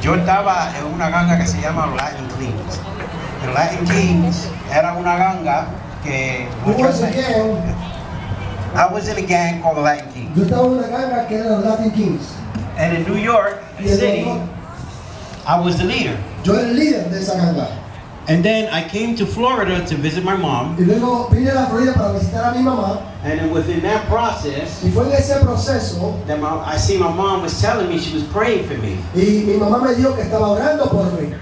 Yo estaba en una ganga que se llama Latin Kings. El Latin Kings era una ganga que... I was in a gang called the Latin Kings. Yo estaba en una ganga que era los Latin Kings. And in New York City, I was the leader. Yo era el líder de esa ganga. And then I came to Florida to visit my mom. Y luego vine a la Florida para visitar a mi mamá. And then within that process, y fue en ese proceso that I see my mom was telling me she was praying for me. Y mi mamá me dijo que estaba orando por mí.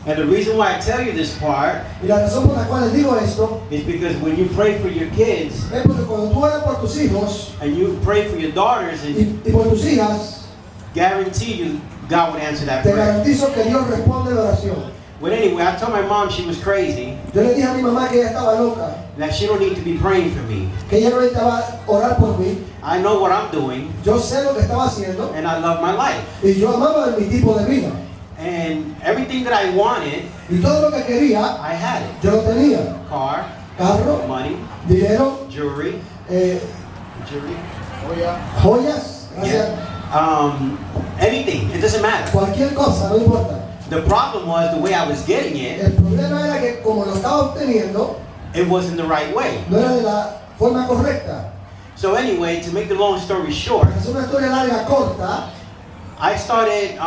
And the reason why I tell you this part y la razón por la cual les digo esto is because when you pray for your kids, es porque cuando tú oras por tus hijos and you pray for your daughters, and y por tus hijas, guarantee you God would answer that te prayer. garantizo que Dios responde la oración. But anyway, I told my mom she was crazy. Yo le dije a mi mamá que ella estaba loca. That she don't need to be praying for me. Que ella no necesitaba orar por mí. I know what I'm doing. Yo sé lo que estaba haciendo. And I love my life. Y yo amaba mi tipo de vida. And everything that I wanted, y todo lo que quería, I had it. Yo lo tenía. Carro, money, dinero, jewelry, joyas, anything. It doesn't matter. Cualquier cosa, no importa. The problem was the way I was getting it. El problema era que como lo estaba obteniendo, it wasn't the right way. No era de la forma correcta. So anyway, to make the long story short, es una historia larga corta. I started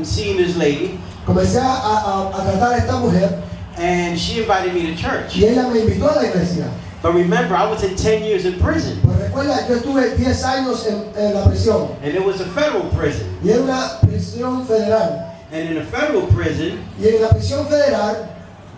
seeing this lady. Comencé a tratar a esta mujer. And she invited me to church. Y ella me invitó a la iglesia. But remember, I was in 10 years in prison. Pero recuerda, yo estuve 10 años en la prisión. And it was a federal prison. Y era una prisión federal. And in a federal prison, y en la prisión federal,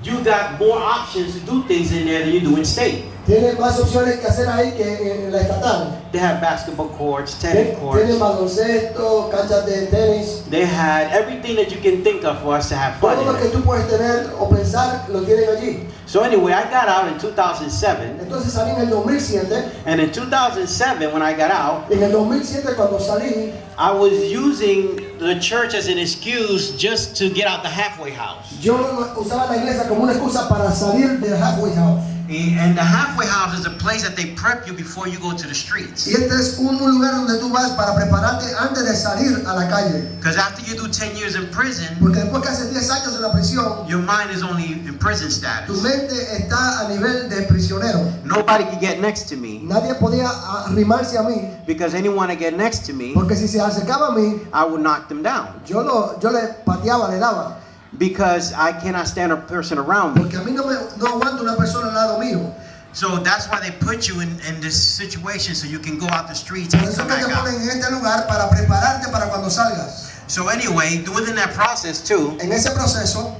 you got more options to do things in there than you do in state. Tiene más opciones que hacer ahí que en la estatal. They have basketball courts, tennis courts. Tienen baloncesto, canchas de tenis. They had everything that you can think of for us to have fun. Todo lo que tú puedes tener o pensar lo tienen allí. So anyway, I got out in 2007. Entonces salí en el 2007. And in 2007, when I got out, en el 2007 cuando salí, I was using the church as an excuse just to get out the halfway house. Yo usaba la iglesia como una excusa para salir del halfway house. And the halfway house is a place that they prep you before you go to the streets. Y este es un lugar donde tú vas para prepararte antes de salir a la calle. Because after you do 10 years in prison, porque después que haces 10 años en la prisión, your mind is only in prison status. Tu mente está a nivel de prisionero. Nobody could get next to me. Nadie podía arrimarse a mí. Because anyone that get next to me, porque si se acercaba a mí, I would knock them down. Yo le pateaba, le daba. Because I cannot stand a person around me. Porque a mí no aguanto una persona al lado mío. So that's why they put you in this situation so you can go out the streets and come back out. En este lugar para prepararte para cuando salgas. So anyway, within that process too. En ese proceso,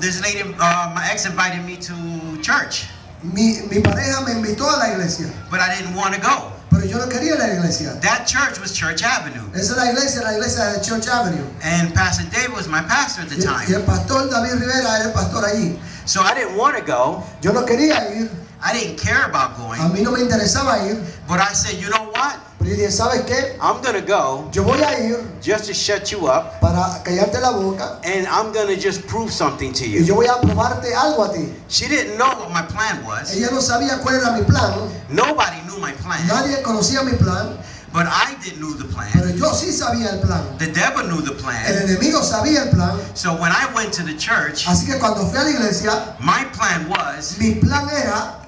this lady, my ex invited me to church. Mi pareja me invitó a la iglesia. But I didn't want to go. Pero yo no quería ir a la iglesia. That church was Church Avenue. Esa es la iglesia de Church Avenue. And Pastor David was my pastor at the time. Y el pastor David Rivera era el pastor allí. So I didn't want to go. Yo no quería ir. I didn't care about going. A mí no me interesaba ir. But I said, you know what? Pero yo dije, ¿sabes qué? I'm gonna go. Yo voy a ir. Just to shut you up. Para callarte la boca. And I'm gonna just prove something to you. Y yo voy a probarte algo a ti. She didn't know what my plan was. Ella no sabía cuál era mi plan. Nobody knew my plan. Nadie conocía mi plan. But I didn't know the plan. Pero yo sí sabía el plan. The devil knew the plan. El enemigo sabía el plan. So when I went to the church, así que cuando fui a la iglesia, my plan was, mi plan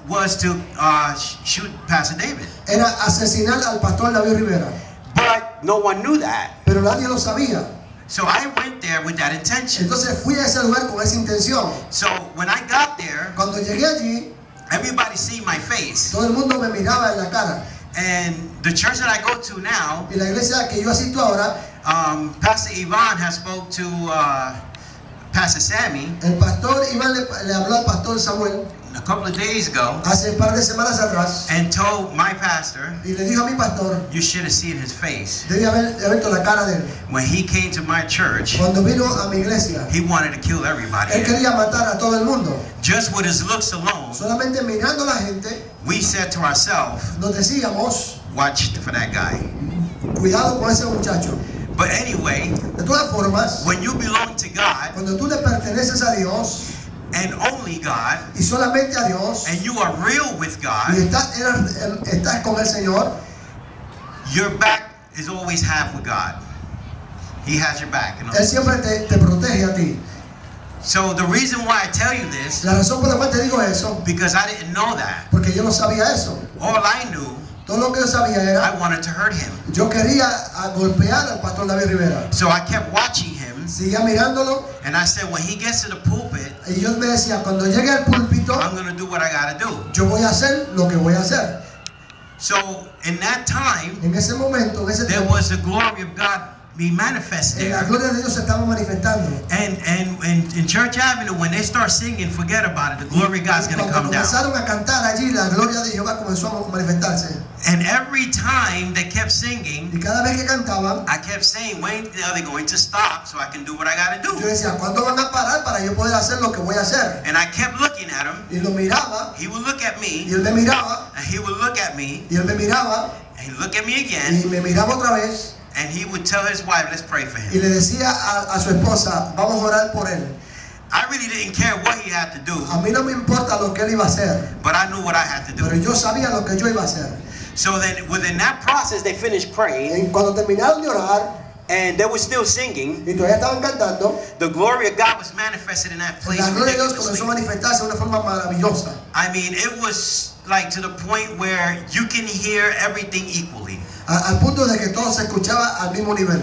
was to shoot Pastor David. Era asesinar al pastor David Rivera. But no one knew that. Pero nadie lo sabía. So I went there with that intention. Entonces fui a ese lugar con esa intención. So when I got there, cuando llegué allí, everybody see my face. Todo el mundo me miraba en la cara. And the church that I go to now, y la iglesia que yo asisto ahora, Pastor Ivan has spoke to Pastor Sammy. El pastor Iván le habló al pastor Samuel a couple of days ago, hace un par de semanas atrás, and told my pastor, y le dijo a mi pastor, you should have seen his face. Debí haber visto la cara de él. When he came to my church, cuando vino a mi iglesia, he wanted to kill everybody. Él quería matar a todo el mundo. Just with his looks alone, solamente mirando a la gente, we said to ourselves, nos decíamos, watch for that guy. Cuidado con ese muchacho. But anyway, de todas formas, when you belong to God, cuando tú le perteneces a Dios, and only God, y solamente a Dios, and you are real with God, y estás con el Señor, your back is always half with God. He has your back. You know? Él siempre te protege a ti. So the reason why I tell you this, La razón por la cual te digo eso, because I didn't know that. porque yo no sabía eso. All I knew, Todo lo que yo sabía I era, wanted to hurt him. yo quería golpear al pastor David Rivera. So I kept watching him, Seguía mirándolo and I said, when he gets to the pulpit, y yo me decía, cuando llegue al púlpito, I'm going to do what I got to do. yo voy a hacer lo que voy a hacer. So in that time, En ese momento, en ese there tiempo, was the glory of God be manifest la there. gloria de Dios se estaba manifestando. And in Church Avenue, when they start singing, forget about it. The glory of God's going to Cuando come down. comenzaron a cantar allí, la gloria de Jehová comenzó a manifestarse. And every time they kept singing, Y cada vez que cantaban, I kept saying, when are they going to stop so I can do what I got to yo do? decía, ¿cuándo van a parar para yo poder hacer lo que voy a hacer? And I kept looking at him. Y lo miraba, He would look at y me, él me miraba, and he would look at me, y él me miraba, and he'd look at me again, y me miraba otra vez, and he would tell his wife, let's pray for y him. le decía a su esposa, vamos a orar por él. I really didn't care what he had to do, A mí no me importa lo que él iba a hacer, but I knew what I had to pero do. yo sabía lo que yo iba a hacer. So then within that process, they finished praying, Cuando terminaron de orar, and they were still singing. y todavía estaban cantando, The glory of God was manifested in that place. la gloria de Dios ridiculously. comenzó a manifestarse de una forma maravillosa. I mean, it was like to the point where you can hear everything equally. Al punto de que todo se escuchaba al mismo nivel.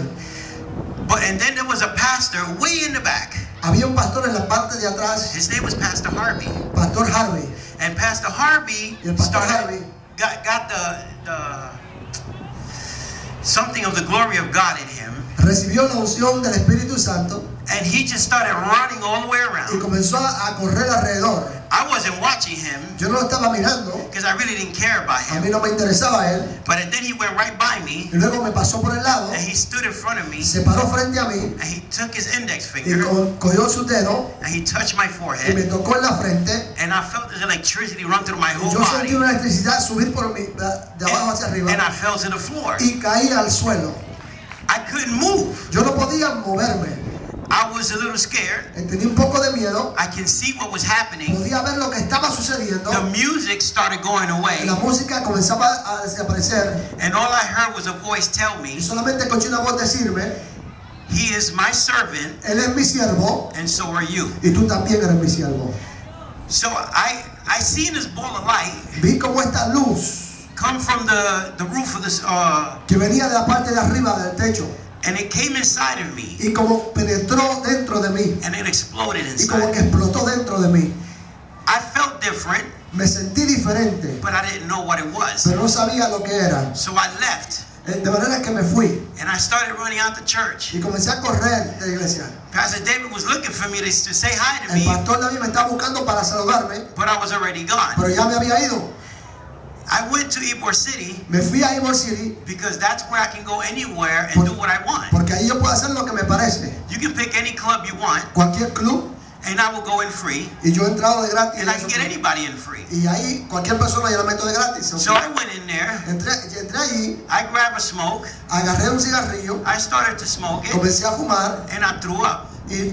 And then there was a pastor way in the back. Había un pastor en la parte de atrás, His name was Pastor Harvey. Pastor Harvey. And Pastor Harvey Y el pastor started, Harvey got the something of the glory of God in him, recibió la unción del Espíritu Santo and he just started running all the way y around. comenzó a correr alrededor. I wasn't watching him Yo no lo estaba mirando, because I really didn't care about a mí him. no me interesaba él. But then he went right by me, Y luego me pasó por el lado, and he stood in front of me, se paró frente a mí and he took his index y finger, cogió su dedo and he touched my y me forehead, tocó en la frente. and I felt this electricity run through my Y whole yo sentí body, una electricidad subir por mí, de abajo hacia arriba, and I fell to the floor. y caí al suelo. I couldn't move. Yo no podía moverme. I was a little scared. Tenía un poco de miedo. I can see what was happening. Podía ver lo que estaba sucediendo. The music started going away, La música comenzaba a desaparecer. and all I heard was a voice tell me, Y solamente escuché una voz decirme, he is my servant, Él es mi siervo and so are you. y tú también eres mi siervo. So I seen this ball of light Vi como esta luz come from the roof of this, que venía de la parte de arriba del techo and it came inside of me, y como penetró dentro de mí and it exploded y como que inside. explotó dentro de mí. I felt different, Me sentí diferente, but I didn't know what it was. pero no sabía lo que era. So I left, De manera que me fui and I started running out the church. y comencé a correr de la iglesia. Pastor David was looking for me to say hi to El me, pastor David me estaba buscando para saludarme, but I was already gone. pero ya me había ido. I went to Ybor City Me fui a Ybor City because that's where I can go anywhere and do what I want. porque ahí yo puedo hacer lo que me parece. You can pick any club you want, Cualquier club, and I will go in free, y yo he entrado de gratis. and I can get anybody in free. Y ahí cualquier persona yo la meto de gratis. So I went in there, Entré allí, I grabbed a smoke, agarré un cigarrillo, I started to smoke it, comencé a fumar and I threw up. y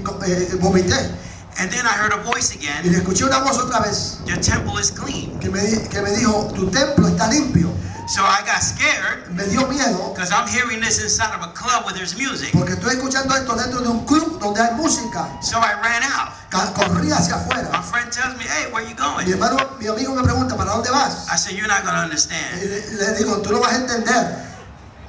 vomité. And then I heard a voice Y again, le escuché una voz otra vez your temple is clean. que me dijo, tu templo está limpio. So I got scared Me dio miedo because I'm hearing this inside of a club where there's music. porque estoy escuchando esto dentro de un club donde hay música. So I ran out. Corrí hacia My afuera. friend tells me, hey, where you Mi going? hermano, mi amigo me pregunta, ¿para dónde vas? I said, you're not going to Y understand. le digo, tú no vas a entender.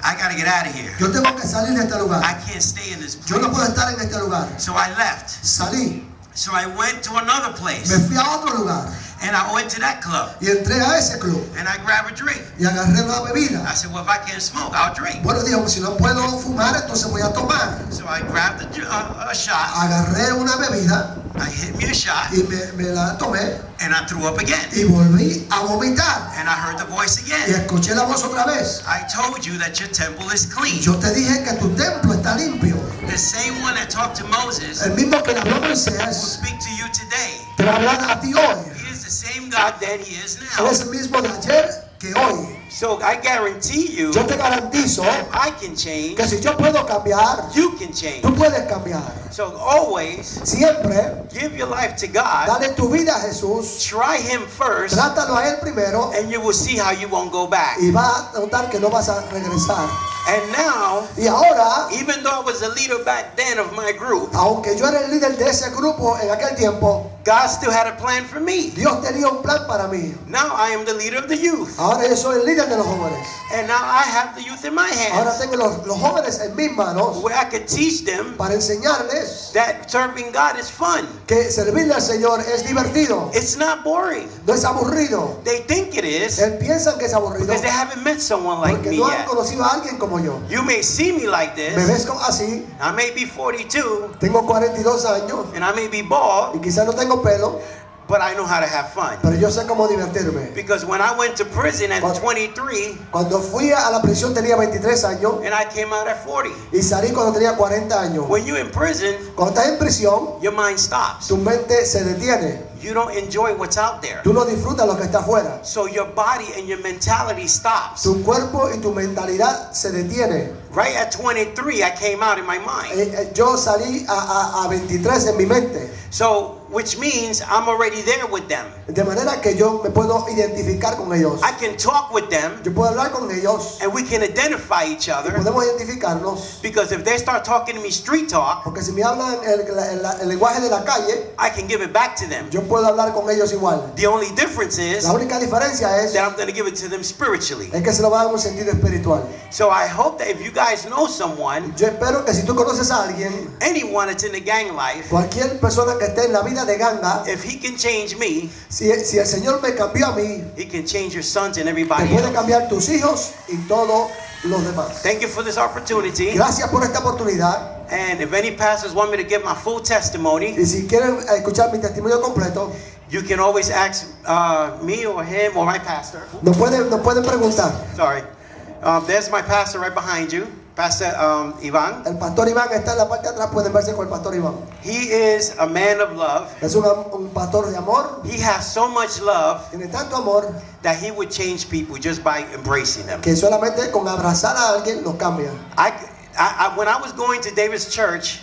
I got to get out of here. Yo tengo que salir de este lugar. I can't stay in this Yo no puedo place. estar en este lugar. So I left. Salí. So I went to another place, Me fui a otro lugar and I went to that club, y entré a ese club and I grabbed a drink. y agarré una bebida. I said, well, if I can't smoke, I'll drink. Bueno, digo, si no puedo fumar, entonces voy a tomar. So I grabbed a shot, Agarré una bebida I hit me a shot, y me la tomé and I threw up again. y volví a vomitar. And I heard the voice Y again. escuché la voz otra vez. I told you that your temple is clean. Yo te dije que tu templo está limpio. The same one that talked to Moses El mismo que le habló a will Moisés speak to you today. te va a hablar a ti hoy. He is the same God that he is Él now. es el mismo de ayer que hoy. So I guarantee you, Yo te garantizo if I can change, que si yo puedo cambiar, you can change. tú puedes cambiar. So always Siempre give your life to God. dale tu vida a Jesús, Try him first, trátalo a Él primero and you will see how you won't go back. y vas a notar que no vas a regresar. And now, Y ahora, even though I was the leader back then of my group, aunque yo era el líder de ese grupo en aquel tiempo, God still had a plan for me. Dios tenía un plan para mí. Now I am the leader of the youth. Ahora yo soy el líder de los jóvenes. And now I have the youth in my Ahora hands, tengo los jóvenes en mis manos where I could teach them para enseñarles that serving God is fun. que servirle al Señor es divertido, It's not boring. no es aburrido. They think it is Piensan que es aburrido because they haven't met someone like porque me no han yet. conocido a alguien como yo. You may see me like Me this. ves así, I may be 42 tengo 42 años and I may be y bald, quizás no tengo pelo, but I know how to have fun. pero yo sé cómo divertirme. Because when I went to prison at 23 Cuando fui a la prisión tenía 23 años and I came out at 40. y salí cuando tenía 40 años. When you're in prison, Cuando estás en prisión, your mind stops. tu mente se detiene. You don't enjoy what's out there. Tú no disfrutas lo que está afuera. So your body and your mentality stops. Tu cuerpo y tu mentalidad se detiene. Right at 23, I came out in my mind. Yo salí a 23 en mi mente. So, which means I'm already there with them. De manera que yo me puedo identificar con ellos. I can talk with them Yo puedo hablar con ellos. and we can identify each other. Podemos identificarnos. Because if they start talking to me street talk, Porque si me hablan el lenguaje de la calle, I can give it back to them. yo puedo hablar con ellos igual. The only difference is La única diferencia es that I'm going to give it to them spiritually. que se lo va a dar un sentido espiritual. So I hope that if you guys know someone, Yo espero que si tú conoces a alguien, anyone that's in the gang life, cualquier persona que esté en la vida de Ganga, if he can change me, si el Señor me cambió a mí, he can change your sons and te everybody puede else. cambiar tus hijos y todos los demás. Thank you for this opportunity. Gracias por esta oportunidad. And if any pastors want me to give my full testimony, Y si quieren escuchar mi testimonio completo, you can always ask me or him or my pastor. nos pueden preguntar. Sorry. There's my pastor right behind you, Pastor Ivan. El pastor Iván está en la parte de atrás, pueden verse con el pastor Iván. He is a man of love. Es un pastor de amor, He has so much love tiene tanto amor that he would change people just by embracing them. que solamente con abrazar a alguien los cambia. When I was going to David's church,